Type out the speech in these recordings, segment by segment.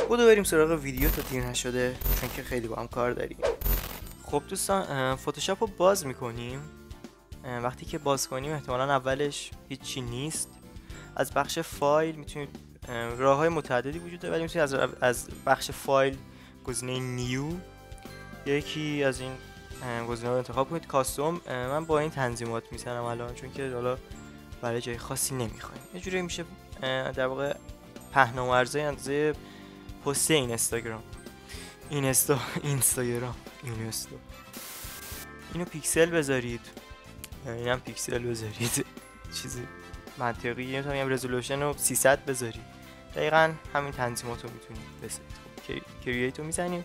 بودو بریم سراغ ویدیو تا دیر نشده، چون که خیلی با هم کار داریم. خب دوستان، فتوشاپ رو باز میکنیم. وقتی که باز کنیم احتمالا اولش هیچی نیست. از بخش فایل میتونید، راههای متعددی وجود داره، ولی میتونید از بخش فایل گزینه نیو یکی از این گزینه‌ها رو انتخاب کنید. کاستوم، من با این تنظیمات میزنم الان، چون که حالا برای جای خاصی نمیخوایم. یه جوری میشه در واقع پهناورزه اندازه پست اینستاگرام. اینو پیکسل بذارید، اینم پیکسل بذارید. چیزی منطقیه. میتونم رزولوشن رو 300 بذارید. دقیقاً همین تنظیمات رو میتونید بذارید. خب کرییت رو میزنیم.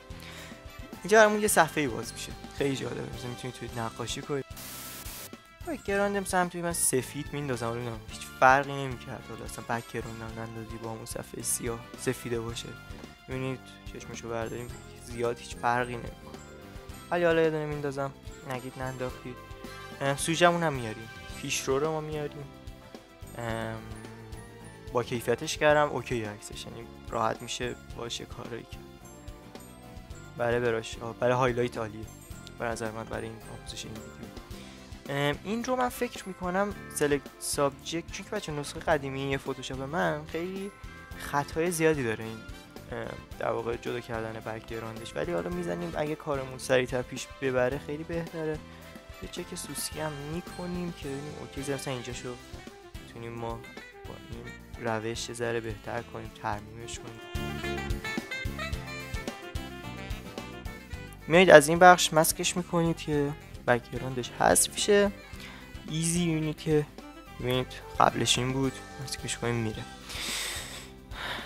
اینجا برامون یه صفحه‌ای باز میشه. خیلی جالبه. مثلا میتونید توی نقاشی کنید. بک‌گراند مثلا توی من سفید میندازم، ولی هیچ فرقی نمی‌کرد. حالا اصلا بک‌گراند نندازی با همون صفحه سیاه سفیده باشه. ببینید چشمشو برداریم زیاد هیچ فرقی نمی‌کنه. ولی حالا یه دونه میندازم، نگید ننداختید. سوژه‌مون هم میاریم. پیشرو رو ما میاریم. با کیفیتش کردم اوکی عکسش، یعنی راحت میشه باشه کارایی که برای هایلایت عالیه به نظر من برای این آموزش این ویدیو. این رو من فکر میکنم سلکت سابجکت، چون که بچه نسخه قدیمی فتوشاپ من خیلی خطای زیادی داره این در واقع جدا کردن بک‌گراندش، ولی حالا میزنیم اگه کارمون سریعتر پیش ببره خیلی بهتره. یه چک سوسکی هم میکنیم که ببینیم اوکی، مثلا اینجاشو میتونیم ما با این روش یه ذره بهتر کنیم، ترمیمش کنیم. میایید از این بخش مسکش میکنید که بک‌گراندش حذف شه. ایزی میبینید که ببینید قبلش این بود، مسکش کنیم میره.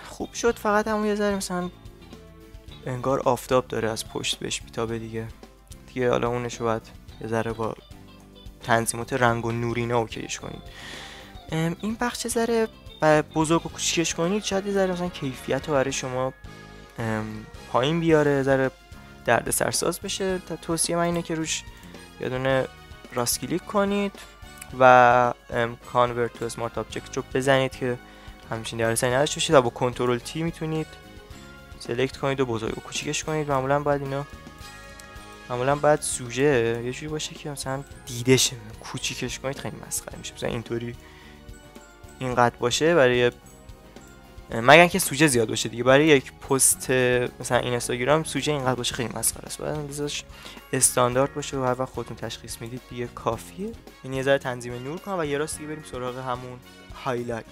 خوب شد. فقط همون یه ذره مثلا انگار آفتاب داره از پشت بهش میتابه دیگه حالا اونشو باید یه ذره با تنظیمات رنگ و نورینه اوکیش کنید. این بخش ذره بزرگ و کوچیکش کنید، شاید یه ذره مثلا کیفیت رو برای شما پایین بیاره، ذره درد سرساز بشه. توصیه من اینه که روش یه دونه راست کلیک کنید و کانورت تو اسمارت آبجکت رو بزنید که همچین درصدی نداشته باشید و با کنترل تی میتونید سلکت کنید و بزرگ و کوچیکش کنید. معمولا باید سوژه یه جوری باشه که مثلا دیده شه. کوچیکش کنید خیلی مسخره میشه. مثلا اینطوری اینقدر باشه، برای مگر اینکه سوژه زیاد باشه دیگه. برای یک پست مثلا اینستاگرام سوژه اینقدر باشه خیلی مسخره است. باید اندازش استاندارد باشه و هر وقت خودتون تشخیص میدید دیگه کافیه. این یه ذره تنظیم نور کنم و یه راست دیگه بریم سراغ همون هایلایت.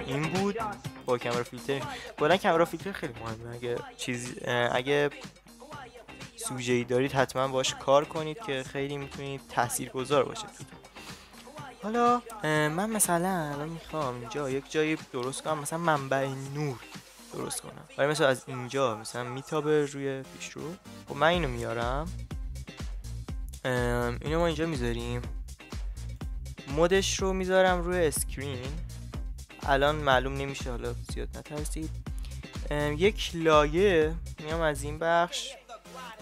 این بود با کامera فیلتر. کلا کامera فیلتر خیلی مهمه. اگه سوژه‌ای دارید حتما باش کار کنید که خیلی میتونید تاثیرگذار باشه. حالا من مثلا الان میخوام اینجا یک جایی درست کنم، مثلا منبع نور درست کنم، ولی مثلا از اینجا مثلا میتابه روی پیشرو. خب من اینو میارم، اینو ما اینجا میذاریم، مودش رو میذارم روی اسکرین. الان معلوم نمیشه، حالا زیاد نترسید. یک لایه میام از این بخش،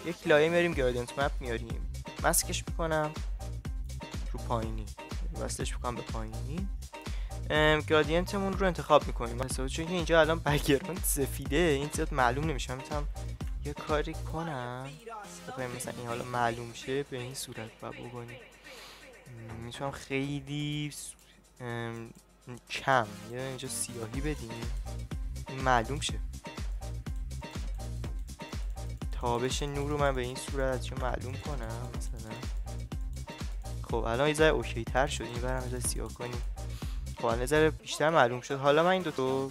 یک لایه میاریم گرادینت مپ میاریم، مسکش میکنم رو پایینی، وصلش میکنم به پایینی. گرادینتمون رو انتخاب میکنیم مثلا، چون اینجا الان بک‌گراند سفیده، این زیاد معلوم نمیشه. من میتونم یه کاری کنم مثلا این حالا معلوم شه به این صورت و بکنیم. میتونم خیلی کم اینجا سیاهی بدیم این معلوم شه. تابش نور رو من به این صورت چه معلوم کنم مثلا. خب الان یه ذره اوکی تر شد، این برم یه ذره سیاه کنیم. خب الان یه ذره بیشتر معلوم شد. حالا من این دوتا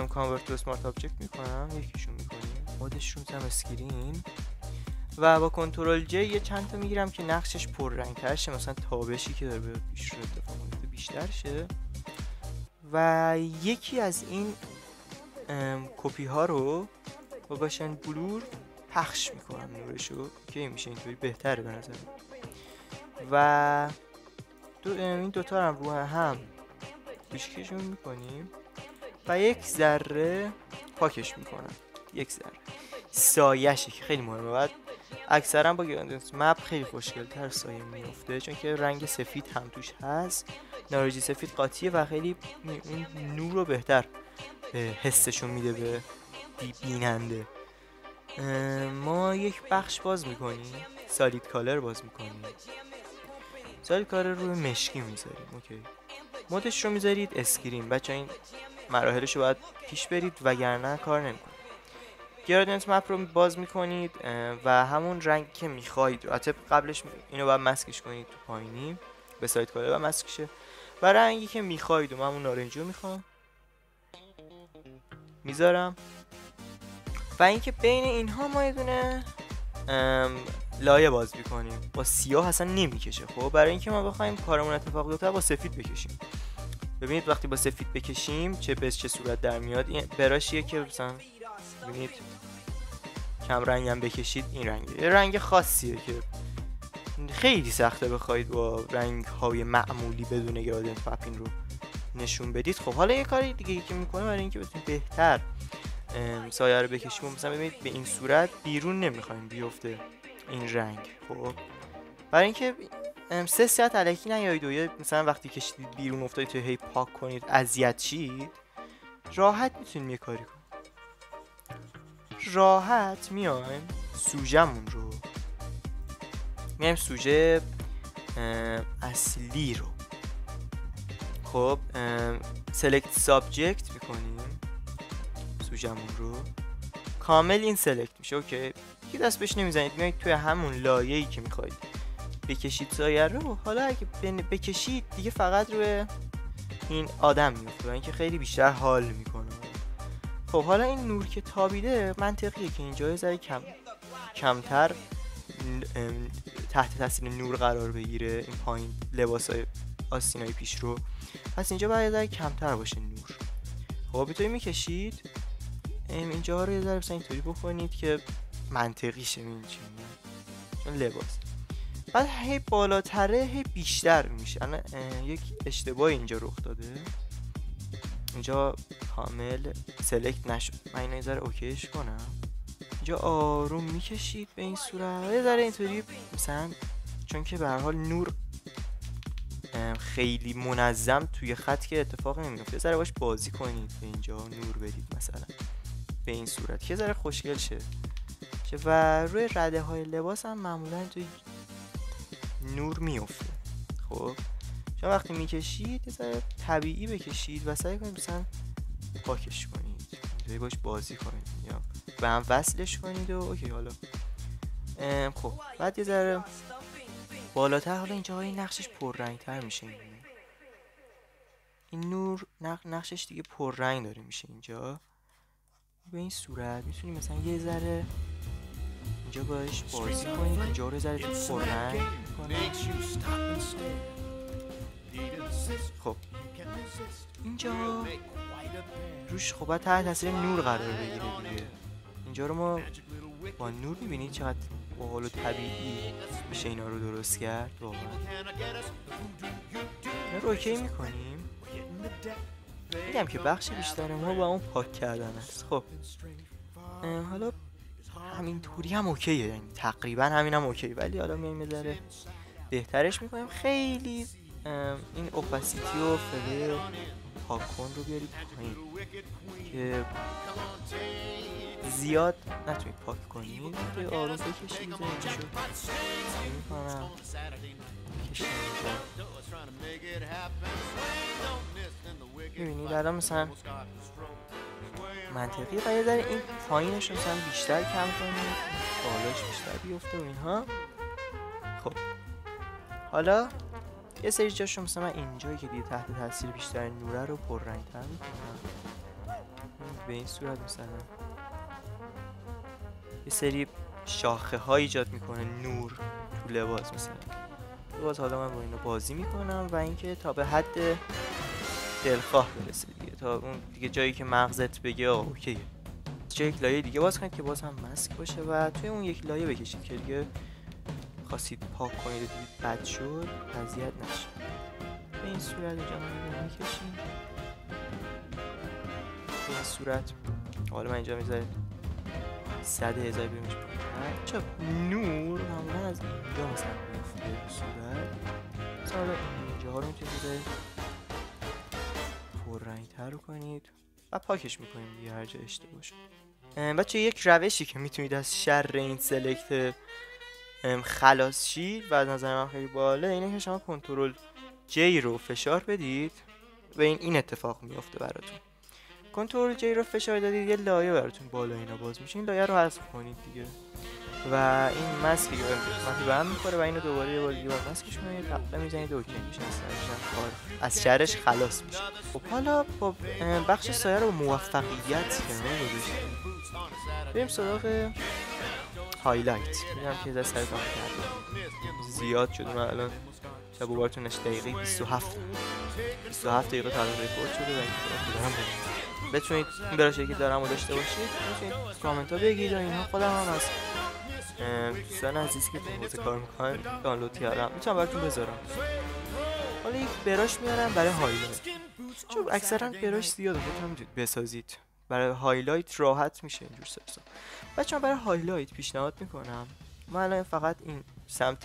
کانورت تو اسمارت آبجکت میکنم، یکیشون میکنیم مودش رو میزنم اسکرین و با کنترل جی یه چند تا میگیرم که نقشش پررنگ تر شه، مثلا تابشی که داره پیش رو اتفاق میفته بیشتر شه. و یکی از این کپی ها رو با باشن بلور پخش میکنم نورشو که میشه اینطوری بهتره به نظر. و این دوتا رو هم رو هم کوچیکشون میکنیم و یک ذره پاکش میکنم، یک ذره سایه‌شه که خیلی مهمه. بعد اکثرا با گراندنس مپ خیلی خوشگل‌تر سایه میفته چون که رنگ سفید هم توش هست، نارنجی سفید قاطیه و خیلی اون نور رو بهتر حسشون میده به بیننده. ما یک بخش باز میکنیم، سالید کالر باز میکنیم، سالید کالر رو مشکی میذاریم. اوکی، مودش رو میذارید اسکرین. بچه این مراحلش رو باید پیش برید وگرنه کار نمیکنه. گرادینت مپ رو باز میکنید و همون رنگ که میخواید البته قبلش اینو باید مسکش کنید تو پایینی به سایت کالر و مسکشه و رنگی که میخواید و من اون نارنجی رو میخوام میذارم. و اینکه بین اینها ما یه دونه لایه باز میکنیم، با سیاه اصلا نمیکشه. خب برای اینکه ما بخوایم کارمون اتفاق بیفته با سفید بکشیم. ببینید وقتی با سفید بکشیم چه به چه صورت در میاد. این براشیه که مثلا ببینید کم رنگ هم بکشید این رنگه، یه رنگ خاصیه که خیلی سخته بخواید با رنگ های معمولی بدون گرادینت مپینگ رو نشون بدید. خب حالا یه کاری دیگه که میکنه برای اینکه بتونید بهتر سایه رو بکشیم، مثلا ببینید به این صورت بیرون نمیخوایم بیفته این رنگ. خب برای اینکه 3 ساعت الکی نیایید و مثلا وقتی کشیدید بیرون افتادید تو هی پاک کنید اذیت شید، راحت میتونیم یه کاری کنیم. راحت میایم سوژه‌مون رو میایم سوژه اصلی رو خب سلکت سابجکت میکنیم، سوژه‌مون رو کامل این سلکت میشه. اوکی، یکی دست بهش نمیزنید، میایید توی همون لایه‌ای که میخواید بکشید سایه رو. حالا اگه بکشید دیگه فقط روی این آدم میفته، اینکه خیلی بیشتر حال میکنه. خب حالا این نور که تابیده منطقیه که اینجا یه ذره کمتر تحت تاثیر نور قرار بگیره، این پایین لباسای آستینای پیش رو، پس اینجا باید یه ذره کمتر باشه نور. خب اینطوری میکشید اینجا رو یه ذره مثلا اینطوری بکنید که منطقی شه. این چی میگن چون لباس بعد هی بالاتره هی بیشتر میشه. الان یک اشتباه اینجا رخ داده، اینجا کامل سلکت نشد. من اینو یه ذره اوکیش کنم. اینجا آروم میکشید به این صورت، یه ذره اینطوری مثلا چون که به هر حال نور خیلی منظم توی خط که اتفاق نمیفته، یه ذره باش بازی کنید، به اینجا نور بدید مثلا به این صورت که یه ذره خوشگل شه. و روی رده های لباس هم معمولا توی نور میفته. خب چون وقتی میکشید یه ذره طبیعی بکشید و سعی کنید مثلا پاکش کنید، اینطوری باش بازی کنید یا به هم وصلش کنید و اوکی. حالا خب بعد یه ذره بالاتر، حالا اینجا های نقشش پررنگ تر میشه. این نور نقشش دیگه پررنگ داره میشه. اینجا به این صورت میتونیم مثلا یه ذره اینجا باش بازی کنید، اینجا رو ذره پررنگ کنید. خب اینجا روش خب تحت تاثیر نور قرار بگیره دیگه. اینجا رو ما با نور میبینید چقدر باحال و طبیعی میشه اینا رو درست کرد. واقعا اینا رو اوکی میکنیم. میگم که بخش بیشتر ما با اون پاک کردن است. خب حالا همین طوری هم اوکیه، یعنی تقریبا همین هم اوکی، ولی حالا میایم یه ذره بهترش میکنیم. خیلی این اوپاسیتی و فلر پاکن رو بیارید پایین که زیاد نتونید پاک کنید، که آروم بکشید. اینجا شد میکنم بکشید اینجا. ببینید الان مثلا منطقی و یه ذره این پایینش رو مثلا بیشتر کم کنید، بالاش بیشتر بیفته و اینها. خب حالا یه سری جاشو مثلا من اینجایی که دیگه تحت تاثیر بیشتر نوره رو پررنگ‌تر میکنم. به این صورت مثلا یه سری شاخه ها ایجاد میکنه نور تو لباس مثلا. باز حالا من با اینو بازی میکنم و اینکه تا به حد دلخواه برسه دیگه، تا اون دیگه جایی که مغزت بگه اوکیه. چه یک لایه دیگه باز کنید که باز هم ماسک باشه و توی اون یک لایه بکشید که دیگه خواستید پاک کنید و دیدید بد شد اذیت نشه. به این صورت اینجا ما میکشیم به این صورت. حالا من اینجا میذارم 100,000 بیمیش پایین. چه نور معمولا از اینجا مثلا میفته به صورت. مثلا حالا اینجا ها رو میتونید بذارید پررنگ‌تر رو کنید و پاکش میکنیم دیگه هر جا اشتباه شد. بچه یک روشی که میتونید از شر این سلکت خلاص شید و از نظر من خیلی باله اینه که شما کنترل جی رو فشار بدید و این اتفاق میفته براتون. کنترل جی رو فشار دادید یه لایه براتون بالا اینا باز میشه، این لایه رو حذف کنید دیگه و این ماسکی که به هم میخوره و اینو دوباره یه بار دیگه ماسکش کنید، تقریبا میزنید اوکی میشه، از شرش خلاص میشه. خب حالا با بخش سایه رو موفقیت کنار گذاشتیم. بریم سراغ هایلایت. میگم که از سر کار کردم زیاد شده، من الان شب و بارتونش دقیقه 27 دقیقه تا الان رکورد شده و اینکه دارم بتونید این براشایی که دارم رو داشته باشید، میتونید کامنت ها بگید و اینها. خودم هم از دوستان عزیزی که تو حوزه کار میکنن دانلود کردم میتونم براتون بذارم. حالا یک براش میارم برای هایلایت، چون اکثرا براش زیاده خودتون میتونید بسازید. برای هایلایت راحت میشه اینجور سرسا. بچه‌ها برای هایلایت پیشنهاد میکنم من الان فقط این سمت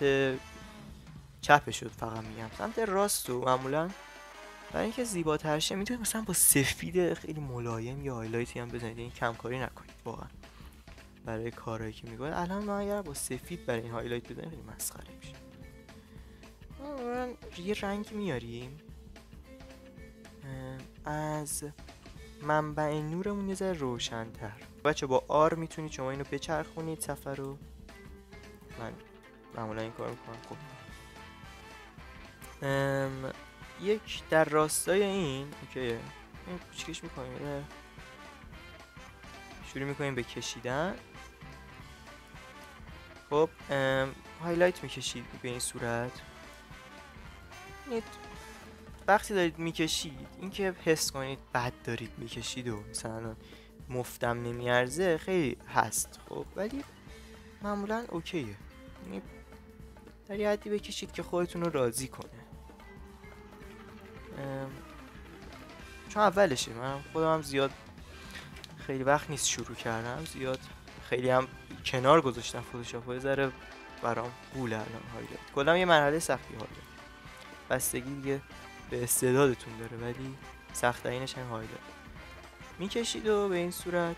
چپ شد فقط میگم، سمت راست و معمولا برای اینکه زیباتر شه میتونید مثلا با سفید خیلی ملایم یا هایلایتی هم بزنید، این کمکاری نکنید واقعا برای کارهایی که میکنید. الان ما اگر با سفید برای این هایلایت بزنیم خیلی مسخره میشه. یه رنگ میاریم از منبع نورمون یه ذره روشن‌تر. بچه با آر میتونید شما اینو بچرخونید صفحه رو، من معمولا این کار میکنم. خب یک در راستای این اوکیه، این کوچیکش میکنیم، شروع میکنیم به کشیدن. خب هایلایت میکشید به این صورت. وقتی دارید میکشید اینکه حس کنید بد دارید میکشید و مثلا مفتم نمیارزه خیلی هست، خب ولی معمولا اوکیه، یعنی در یه حدی بکشید که خودتون رو راضی کنه. چون اولشه، من خودم هم زیاد خیلی وقت نیست شروع کردم، زیاد خیلی هم کنار گذاشتم فتوشاپ و یه ذره برام گوله الان هایلایت. کلا یه مرحله سختی هایلایت، بستگی دیگه به استعدادتون داره، ولی سخت‌ترینش هم هایلایت. میکشید و به این صورت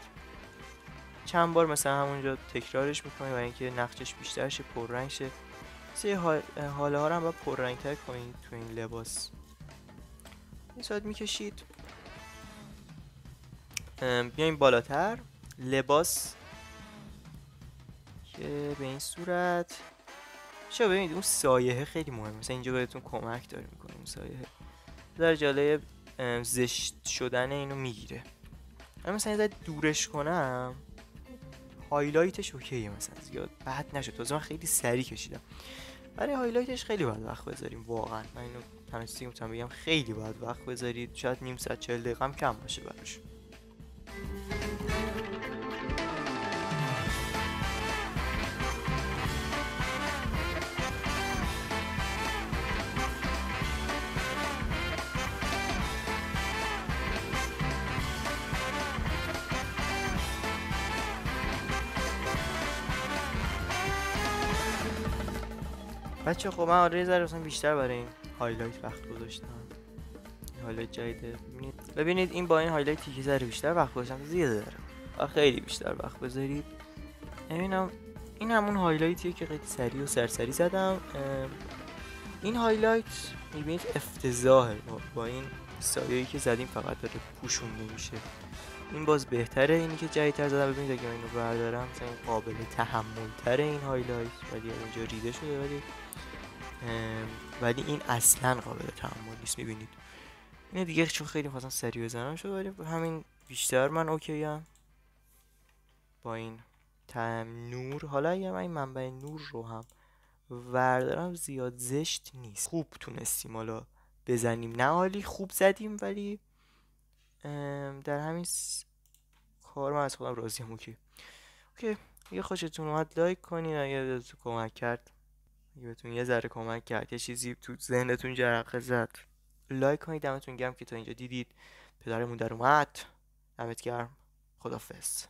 چند بار مثلا همونجا تکرارش میکنید و اینکه نقشش بیشتر شه، پررنگ شه. سه حاله ها رو هم باید پررنگ‌تر کنید تو این لباس. این صورت میکشید بیایم بالاتر لباس که به این صورت شو. ببینید اون سایه خیلی مهمه، مثلا اینجا بهتون کمک داره میکنه. اون سایه در جالب زشت شدن اینو میگیره. من مثلا یه دورش کنم هایلایتش اوکیه، مثلا زیاد بد نشد، تازه من خیلی سریع کشیدم. برای هایلایتش خیلی باید وقت بذاریم واقعا، من اینو تنها چیزی که میتونم بگم خیلی باید وقت بذارید، شاید نیم ساعت 40 دقیقه هم کم باشه براش. بچه خب من آره یه ذره مثلا بیشتر برای این هایلایت وقت گذاشتم. هایلایت جدیده ببینید این با این هایلایتی که ذره بیشتر وقت گذاشتم زیاده داره، خیلی بیشتر وقت بذارید. ببینم این همون هایلایتیه که خیلی سریع و سرسری زدم. این هایلایت میبینید افتضاحه، با این سایه‌ای که زدیم فقط داره پوشونده میشه. این باز بهتره، اینی که جدیدتر زدم. ببینید اگه من اینو بردارم مثلا این قابل تحمل تره این هایلایت، ولی اینجا ریده شده، ولی این اصلا قابل تحمل نیست. میبینید اینه دیگه، چون خیلی خواستم سریع بزنم شد، ولی همین بیشتر من اوکی ام با این نور. حالا اگه من این منبع نور رو هم وردارم زیاد زشت نیست، خوب تونستیم حالا بزنیم، نه عالی خوب زدیم، ولی در همین کار من از خودم راضیم. اوکی اگه خوشتون اومد لایک کنین، اگه بهتون کمک کرد، اگه بهتون یه ذره کمک کرد، یه چیزی تو ذهنتون جرقه زد، لایک کنید. دمتون گرم که تا اینجا دیدید. پدرمون در اومد. دمت گرم. خدافظ.